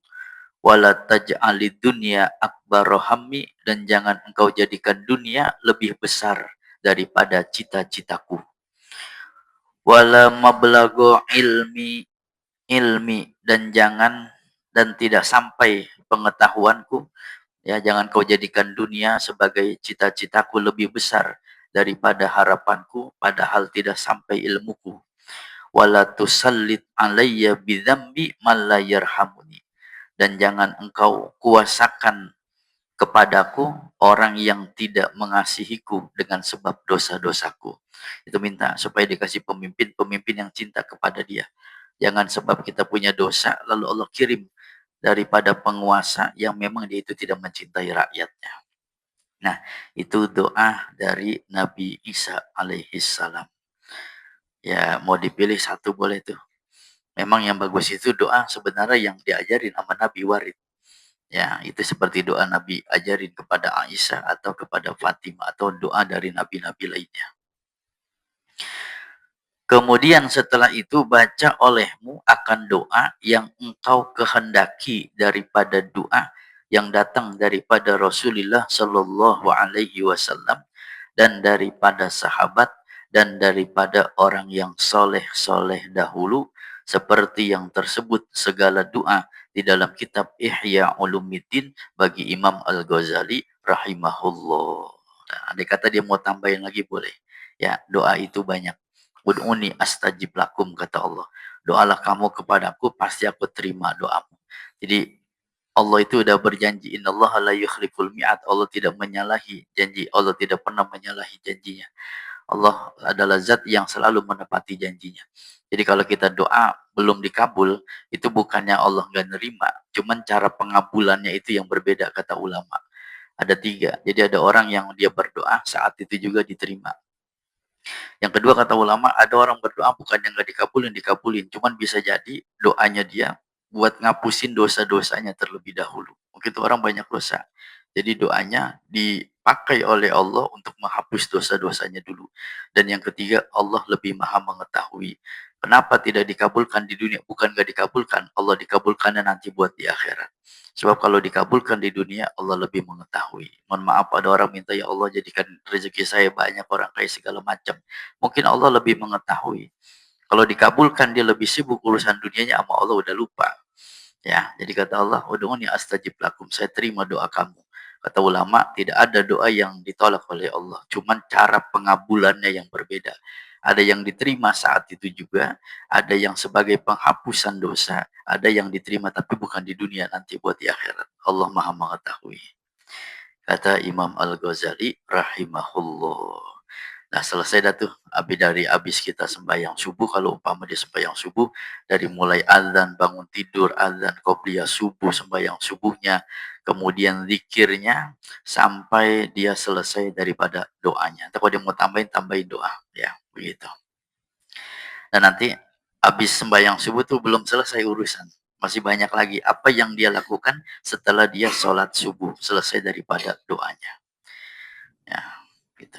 Wala taj'alid dunya akbar hammi, dan jangan engkau jadikan dunia lebih besar daripada cita-citaku. Wala mablagho ilmi, dan tidak sampai pengetahuanku. Ya, jangan kau jadikan dunia sebagai cita-citaku lebih besar daripada harapanku, padahal tidak sampai ilmuku. Wala tusallit alayya bidzambi man la yarhamuni, dan jangan engkau kuasakan kepadaku orang yang tidak mengasihiku dengan sebab dosa-dosaku. Itu minta supaya dikasih pemimpin yang cinta kepada dia. Jangan sebab kita punya dosa lalu Allah kirim daripada penguasa yang memang dia itu tidak mencintai rakyatnya. Nah, itu doa dari Nabi Isa alaihi salam. Ya, mau dipilih satu boleh tuh. Memang yang bagus itu doa sebenarnya yang diajarin sama Nabi Warid. Ya, itu seperti doa Nabi ajarin kepada Aisyah atau kepada Fatimah atau doa dari nabi-nabi lainnya. Kemudian setelah itu baca olehmu akan doa yang engkau kehendaki daripada doa yang datang daripada Rasulullah Shallallahu Alaihi Wasallam dan daripada sahabat dan daripada orang yang soleh-soleh dahulu seperti yang tersebut segala doa di dalam kitab Ihya Ulumuddin bagi Imam Al-Ghazali rahimahullah. Nah, andai kata dia mau tambahin lagi boleh. Ya, doa itu banyak. Ud'uni astajib lakum kata Allah. Doalah kamu kepadaku pasti aku terima doamu. Jadi Allah itu sudah berjanji, innallaha la yukhliful mi'ad. Allah tidak menyalahi janji. Allah tidak pernah menyalahi janjinya. Allah adalah zat yang selalu menepati janjinya. Jadi kalau kita doa belum dikabul, itu bukannya Allah nggak nerima. Cuman cara pengabulannya itu yang berbeda kata ulama. Ada tiga. Jadi ada orang yang dia berdoa saat itu juga diterima. Yang kedua kata ulama, ada orang berdoa bukan yang nggak dikabulin, dikabulin. Cuman bisa jadi doanya dia buat ngapusin dosa-dosanya terlebih dahulu. Mungkin itu orang banyak dosa. Jadi doanya dipakai oleh Allah untuk menghapus dosa-dosanya dulu. Dan yang ketiga, Allah lebih maha mengetahui. Kenapa tidak dikabulkan di dunia? Bukan gak dikabulkan, Allah dikabulkannya nanti buat di akhirat. Sebab kalau dikabulkan di dunia, Allah lebih mengetahui. Mohon maaf, ada orang minta, ya Allah jadikan rezeki saya banyak, orang kaya segala macam. Mungkin Allah lebih mengetahui. Kalau dikabulkan, dia lebih sibuk urusan dunianya, sama Allah udah lupa. Ya, jadi kata Allah, ud'uni astajib lakum, saya terima doa kamu. Kata ulama, tidak ada doa yang ditolak oleh Allah. Cuman cara pengabulannya yang berbeda. Ada yang diterima saat itu juga, ada yang sebagai penghapusan dosa, ada yang diterima tapi bukan di dunia, nanti buat di akhirat. Allah maha mengetahui. Kata Imam Al-Ghazali rahimahullah. Nah selesai dah tuh abis kita sembahyang subuh, kalau umpama dia sembahyang subuh dari mulai azan bangun tidur, azan qobliyah subuh, sembahyang subuhnya, kemudian zikirnya sampai dia selesai daripada doanya. Tapi kalau dia mau tambahin doa ya begitu. Dan nanti habis sembahyang subuh tuh belum selesai urusan. Masih banyak lagi apa yang dia lakukan setelah dia sholat subuh selesai daripada doanya. Ya, gitu.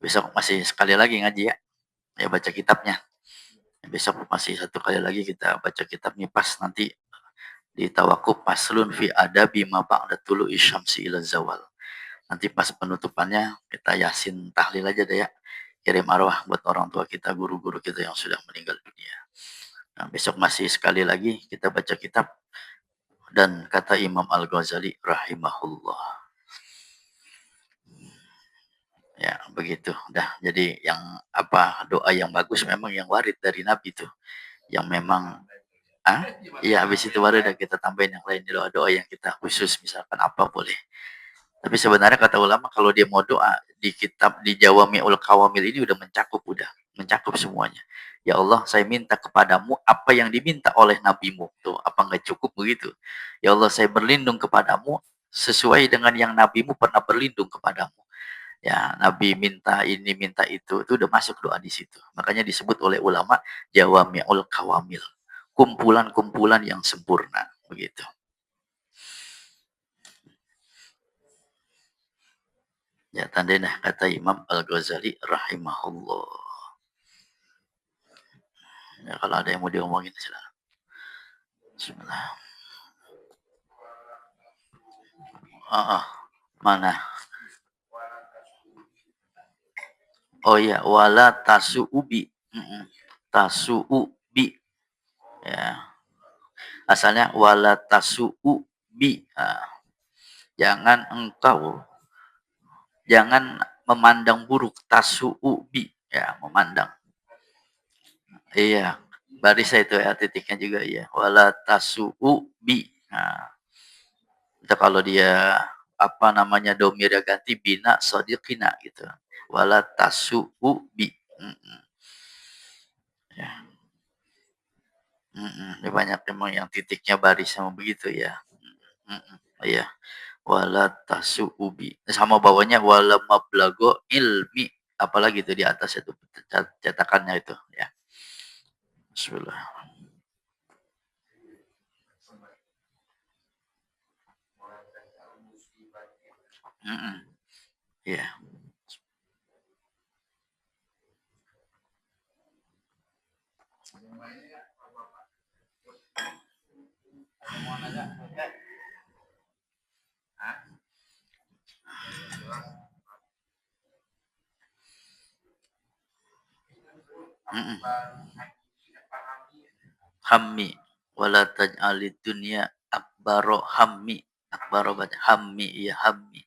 Besok masih sekali lagi ngaji ya. Ya baca kitabnya. Besok masih satu kali lagi kita baca kitab pas nanti di tawakuf paslun fi adabi ma ba'da tulu'i syamsi ila zawal. Nanti pas penutupannya kita yasin tahlil aja deh ya. Kirim arwah buat orang tua kita, guru-guru kita yang sudah meninggal dunia. Nah, besok masih sekali lagi kita baca kitab dan kata Imam Al-Ghazali rahimahullah. Ya, begitu. Dah, jadi yang apa doa yang bagus memang yang warid dari Nabi tuh. Yang memang iya habis itu baru udah kita tambahin yang lain, doa-doa yang kita khusus misalkan apa boleh. Tapi sebenarnya kata ulama kalau dia mau doa di kitab di Jawami'ul Qawamil ini udah mencakup semuanya. Ya Allah, saya minta kepadamu apa yang diminta oleh nabimu. Tuh, apa nggak cukup begitu? Ya Allah, saya berlindung kepadamu sesuai dengan yang nabimu pernah berlindung kepadamu. Ya, Nabi minta ini, minta itu udah masuk doa di situ. Makanya disebut oleh ulama Jawami'ul Qawamil. Kumpulan-kumpulan yang sempurna, begitu. Ya, tandanya kata Imam Al-Ghazali rahimahullah. Ya, kalau ada yang mau diomongin silakan. Bismillah. Mana? Oh iya, wala tasu'ubi. Tasu'ubi. Ya. Asalnya wala tasu'ubi. Jangan memandang buruk, tasu'ubi. Ya, memandang. Iya, baris itu ya titiknya juga ya. Wala tasu'ubi. Nah, itu kalau dia apa namanya domirnya ganti bina sodiqina gitu. Wala tasu'ubi. Ya. Ya banyak emang yang titiknya baris sama begitu ya. Iya. Wala tasu'ubi. Sama bawahnya wala mablago ilmi. Apalagi itu di atas itu cetakannya itu ya. Bismillah. Iya. Mm-mm. Hammi wala taj'alid dunya akbaro hammi. Akbaro baca hammi ya hammi.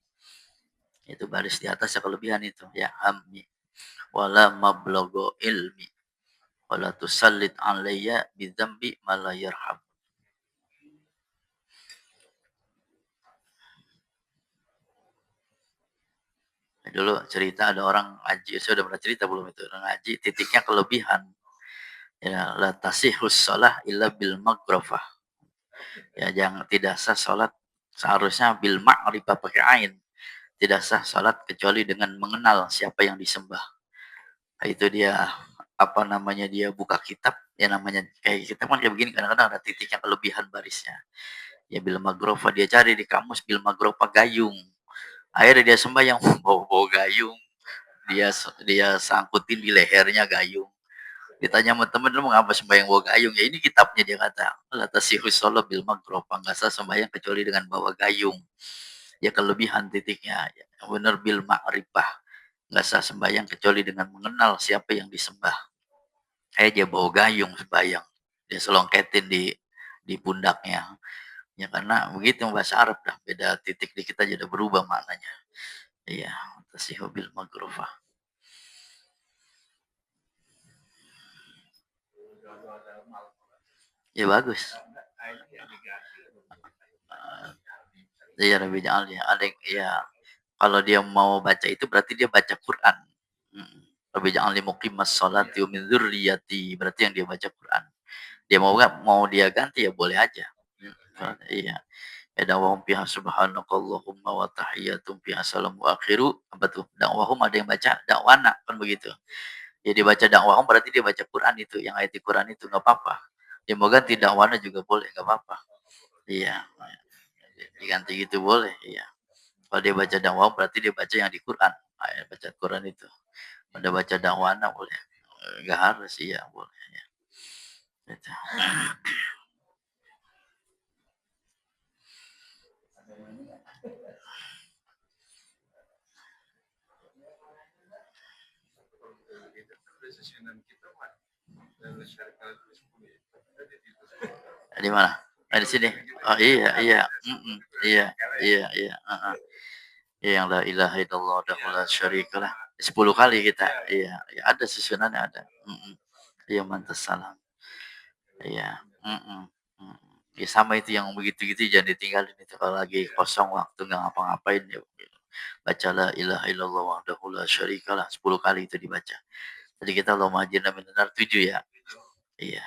Itu baris di atas ya kelebihan itu ya hammi. Wala mablagho ilmi. Wala tusallit alayya bidzambi ma la yarham. Dulu cerita ada orang ngaji, saya udah pernah cerita belum itu? Orang ngaji titiknya kelebihan. Ya, la tasihus shalah illa bil maghrafah. Ya, jangan tidak sah salat seharusnya bil ma'rifah pakai ain. Tidak sah salat kecuali dengan mengenal siapa yang disembah. Nah, itu dia apa namanya dia buka kitab ya namanya kayak kita kan kayak begini kadang-kadang ada titik yang kelebihan barisnya. Ya bil magrofa dia cari di kamus bil magrofa gayung. Akhirnya dia sembahyang bawa gayung. Dia sangkutin di lehernya gayung. Ditanya sama temen, lu mengapa sembahyang bawa gayung? Ya ini kitabnya dia kata. La tasihus sholat bil magrofa. Nggak sah sembahyang kecuali dengan bawa gayung. Ya kelebihan titiknya. Ya, benar bil ma'rifah. Nggak sah sembahyang kecuali dengan mengenal siapa yang disembah. Dia bawa gayung sembahyang. Dia selongketin di pundaknya. Ya karena begitu bahasa Arab dah. Beda titik di kita jadi berubah maknanya. Iya. Tasihu bil magrofa. Ya bagus. Iya Rabbi Ja'al ya. Ada ya kalau dia mau baca itu berarti dia baca Quran. Rabbi Ja'al muqimas sholati wa min dzurriyyati. Berarti yang dia baca Quran. Dia mau dia ganti ya boleh aja. Iya. Ya dawahum fiha subhanakallahumma wa tahiyyatum fiha salam wa akhiru. Apa tuh? Dakwahum ada yang baca dakwana kan begitu. Ya dia baca dakwahum berarti dia baca Quran itu. Yang ayat di Quran itu nggak apa-apa. Dia mau ganti dakwana juga boleh nggak apa-apa. Iya. Diganti gitu boleh. Iya. Kalau dia baca dakwah berarti dia baca yang di Quran. Ayat baca Quran itu. Pada baca dakwana boleh. Enggak harus iya boleh ya. Gitu. Di mana? Di sini. Oh iya iya. Iya iya iya. Iya yang la ilaha illallah wahdahu la syarikalah. 10 kali kita. Iya, ya ada susunannya ada. Iya mantas salam. Iya. Ya sama itu yang begitu gitu jangan ditinggalin itu kalau lagi kosong waktu nggak ngapa-ngapain ya. Baca la ilaha illallah wahdahu la syarikalah 10 kali itu dibaca. Jadi kita lo majina benar 7 ya. Iya.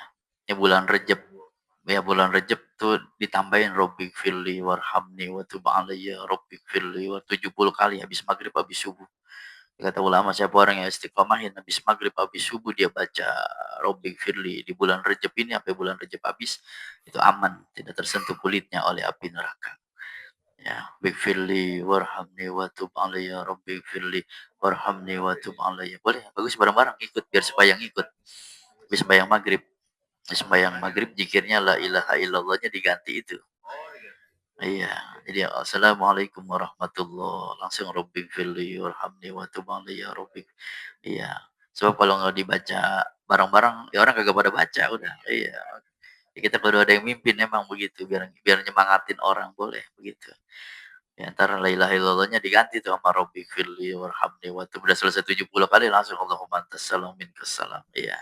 Ini bulan Rejab. Ya bulan Rejab tuh ditambahin Robbik firli warhamni wa tub alayya Robbik firli wa 70 kali habis maghrib habis subuh. Kata ulama siapa orang yang istiqomahin habis maghrib habis subuh dia baca Robbik firli di bulan Rejab ini sampai bulan Rejab habis itu aman tidak tersentuh kulitnya oleh api neraka. Ya, bigfirli warhamni wa tub alayya rabbi firli warhamni wa tub alayya. Boleh, bagus bareng-barang ikut biar sembahyang ikut. Habis sembahyang maghrib. Habis sembahyang maghrib zikirnya la ilaha illallahnya diganti itu. Iya, jadi assalamualaikum warahmatullah. Langsung rabbi firli warhamni wa tub alayya rabbi. Iya. Sebab kalau nggak dibaca bareng-bareng, ya orang kagak pada baca udah. Iya. Ya, kita perlu ada yang mimpin emang begitu biar biar nyemangatin orang boleh begitu. Ya, antara la ilaha illallahnya diganti tuh sama Robbi firli warhamni wa udah selesai 70 kali langsung Allahumma antas salam minkas salam. Iya.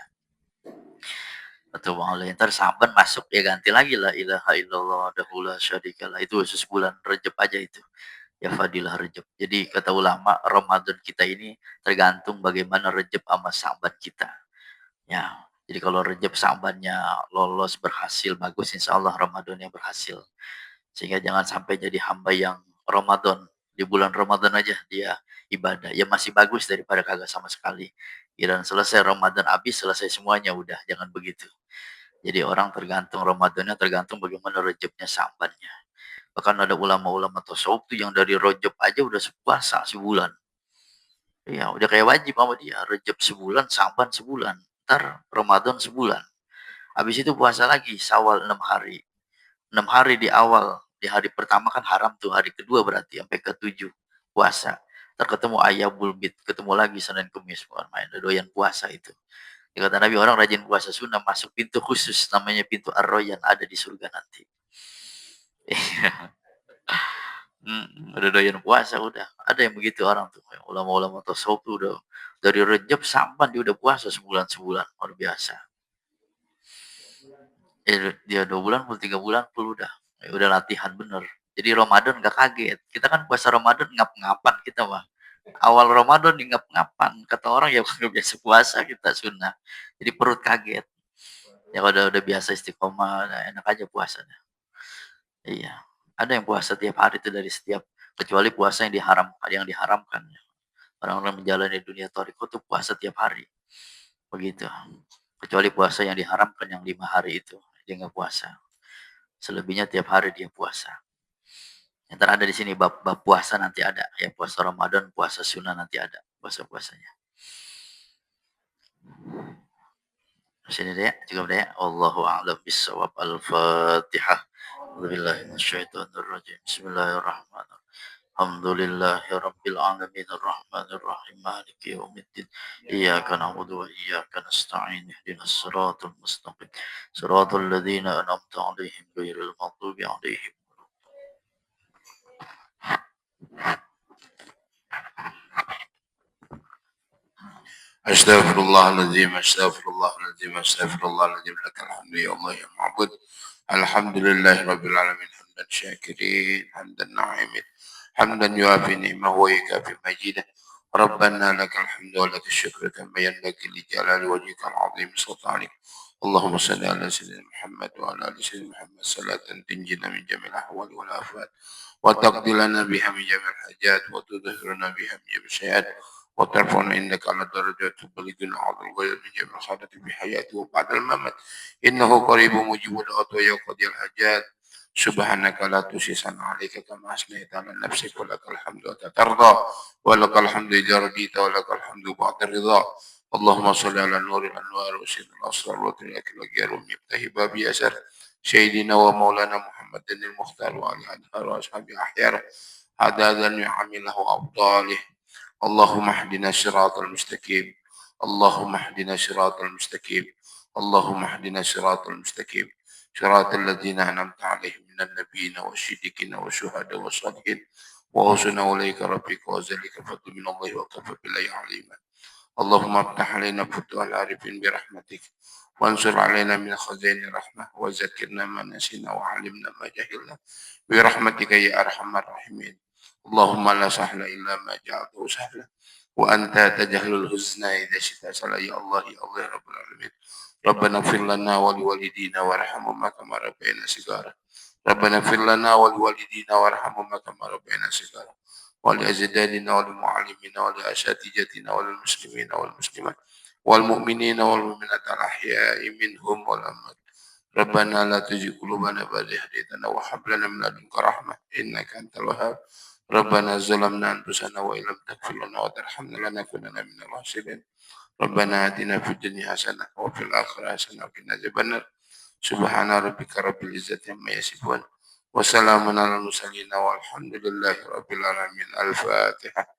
Betul banget. Ntar saban masuk ya ganti lagi la ilaha illallah wahdahu la syarikalah. Itu khusus bulan Rejab aja itu. Ya fadilah Rejab. Jadi kata ulama Ramadan kita ini tergantung bagaimana Rejab sama Saban kita. Ya. Jadi kalau Rejab Sabannya lolos berhasil bagus insya Allah Ramadannya berhasil. Sehingga jangan sampai jadi hamba yang Ramadan di bulan Ramadan aja dia ibadah ya masih bagus daripada kagak sama sekali. Dan selesai Ramadan habis selesai semuanya udah jangan begitu. Jadi orang tergantung Ramadannya tergantung bagaimana rejepnya sambannya. Bahkan ada ulama-ulama tasawuf tuh yang dari rejep aja udah puasa sebulan. Ya udah kayak wajib sama dia. Rejep sebulan, samban sebulan. Ntar Ramadan sebulan. Habis itu puasa lagi, Syawal 6 hari. 6 hari di awal, di hari pertama kan haram tuh, hari kedua berarti sampai ke-7 puasa. Ntar ketemu ayam bulbit, ketemu lagi Senin Kemis, main doyan puasa itu. Ya, kata Nabi, orang rajin puasa sunnah masuk pintu khusus namanya pintu Ar-Rayyan, ada di surga nanti. Iya. Udah doyan puasa udah. Ada yang begitu orang tuh. Ulama-ulama tasawuf tuh udah dari Rejab sampai dia udah puasa sebulan-sebulan. Luar biasa. Dia 2 bulan pun 3 bulan pun udah. Udah latihan bener. Jadi Ramadan gak kaget. Kita kan puasa Ramadan ngap-ngapan kita mah. Awal Ramadan nih ngap-ngapan. Kata orang ya kalau biasa puasa kita sunnah. Jadi perut kaget. Ya kalau udah biasa istiqomah, nah enak aja puasanya. Iya. Ada yang puasa tiap hari itu dari setiap, kecuali puasa yang diharamkan. Orang-orang menjalani dunia thariqah itu puasa tiap hari. Begitu. Kecuali puasa yang diharamkan yang 5 hari itu. Dia nggak puasa. Selebihnya tiap hari dia puasa. Yang ada di sini bab puasa nanti ada. Ya puasa Ramadan, puasa sunnah nanti ada. Puasa-puasanya. Sini deh, cukup deh. Allahu a'lam bishawab. Al-Fatihah. Bismillahirrahmanirrahim. Alhamdulillahi Rabbil Alamin Ar-Rahmanir Rahim Maliki Yawmiddin Iyyaka na'budu wa iyyaka nasta'in Ihdinas siratal mustaqim Siratal ladzina an'amta 'alaihim ghairil maghdubi 'alaihim. Astaghfirullahaladzim, astaghfirullahaladzim, astaghfirullahaladzim, lakal hamdu ya Allah ya ma'bud. Alhamdulillahi Rabbil Alamin, hamdan syakirin, hamdan na'imin, hamdan yuafi ni'mahu wa yukafi majidah. ربنا لك الحمد ولك الشكر كما ينبغي لجلال وجهك العظيم سلطانك. اللهم صل على سيدنا محمد وعلى ال سيدنا محمد صلاة تنجينا من جميع الاحوال والافات وتقضي لنا بها من جميع الحاجات وتظهرنا بها من جميع السيئات وترفعنا انك على درجات تبلغنا عظم الغير من جميع الحاجات بحياته وبعد الممات انه قريب مجيب الدعوات ويقضي الحاجات. سبحانك لا تحصي ثناء عليك كما اثنيت على نفسك ولك الحمد وانت ترضى ولك الحمد اذا رضيت ولك الحمد بعد الرضا. اللهم صل على نور الانوار وسيد الاسرار وترك الغير ومفتاح باب يسر سيدنا ومولانا محمد المختار وعلى اله واصحابه احيار عددا يحمله افضاله. اللهم اهدنا الصراط المستقيم. اللهم اهدنا الصراط المستقيم. اللهم اهدنا الصراط المستقيم صراط الذين أنعمت عليهم من النبيين والصديقين والشهداء والصالحين وحسن أولئك ربك وذلك الفضل من الله وكفى بالله عليما. اللهم افتح علينا فتوح العارفين برحمتك وانصر علينا من خزائن الرحمة وذكرنا ما نسينا وعلمنا ما جهلنا برحمتك يا أرحم الراحمين. اللهم لا سهل إلا ما جعلته سهلا وأنت تجهل الحزن إذا شئت سهلا يا الله يا الله يا رب العالمين. ربنا اغفر لنا ولوالدينا وارحمهما كما ربينا صغارا. ربنا اغفر لنا ولوالدينا وارحمهما كما ربينا صغارا ولأجدادنا ولمعلمينا ولأساتذتنا وللمسلمين والمسلمات والمؤمنين والمؤمنات الأحياء منهم والأموات. ربنا لا تزغ قلوبنا بعد إذ هديتنا وهب لنا من لدنك رحمة إنك أنت الوهاب. ربنا ظلمنا أنفسنا وإن لم تغفر لنا وترحمنا لنكونن من الخاسرين. ربنا آتنا في الدنيا حسنة وفي الآخرة حسنة وقنا عذاب النار. سبحان ربك رب العزة عما يصفون وسلام على المرسلين والحمد لله رب العالمين. الفاتحة.